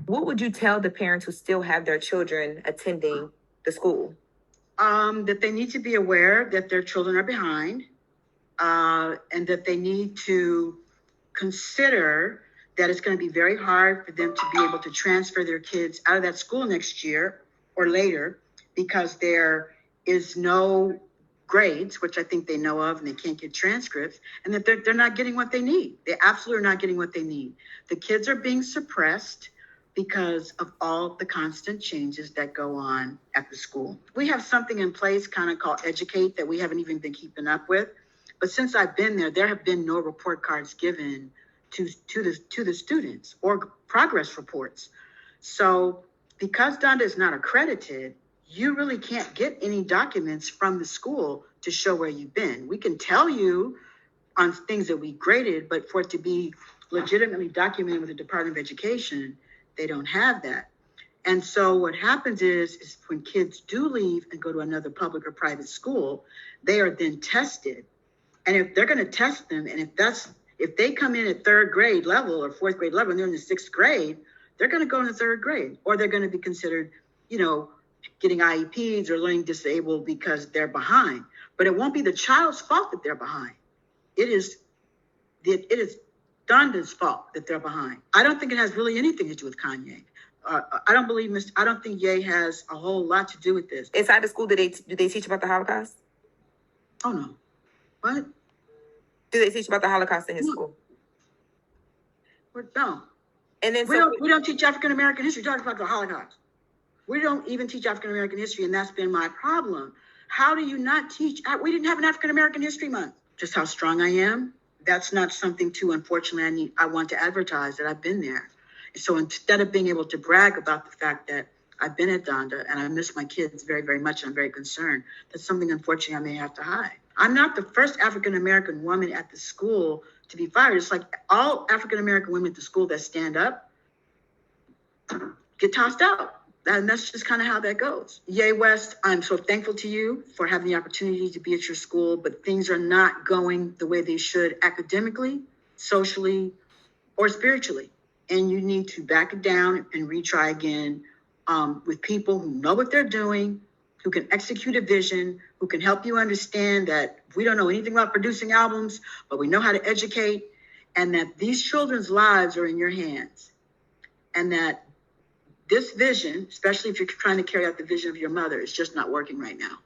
What would you tell the parents who still have their children attending the school? That they need to be aware that their children are behind, and that they need to consider that it's going to be very hard for them to be able to transfer their kids out of that school next year or later because there is no grades, which I think they know of, and they can't get transcripts, and that they're not getting what they need. They absolutely are not getting what they need. The kids are being suppressed because of all the constant changes that go on at the school. We have something in place kind of called Educate that we haven't even been keeping up with. But since I've been there have been no report cards given to the students or progress reports. So because Donda is not accredited, you really can't get any documents from the school to show where you've been. We can tell you on things that we graded, but for it to be legitimately documented with the Department of Education, they don't have that. And so what happens is when kids do leave and go to another public or private school, they are then tested. And if they're going to test them, and if they come in at third grade level or fourth grade level and they're in the sixth grade, they're going to go in the third grade, or they're going to be considered, getting IEPs or learning disabled because they're behind. But it won't be the child's fault that they're behind. It is Donda's fault that they're behind. I don't think it has really anything to do with Kanye. I don't think Ye has a whole lot to do with this. Inside the school, do they teach about the Holocaust? Oh no. What? Do they teach about the Holocaust in his school? No. And then we don't teach African American history. Talk about the Holocaust. We don't even teach African American history, and that's been my problem. How do you not teach? We didn't have an African American History Month. Just how strong I am. That's not something too, unfortunately, I want to advertise that I've been there. So instead of being able to brag about the fact that I've been at Donda and I miss my kids very, very much, and I'm very concerned, that's something, unfortunately, I may have to hide. I'm not the first African-American woman at the school to be fired. It's like all African-American women at the school that stand up get tossed out. And that's just kind of how that goes. Ye West, I'm so thankful to you for having the opportunity to be at your school, but things are not going the way they should academically, socially, or spiritually. And you need to back it down and retry again with people who know what they're doing, who can execute a vision, who can help you understand that we don't know anything about producing albums, but we know how to educate, and that these children's lives are in your hands. And that this vision, especially if you're trying to carry out the vision of your mother, is just not working right now.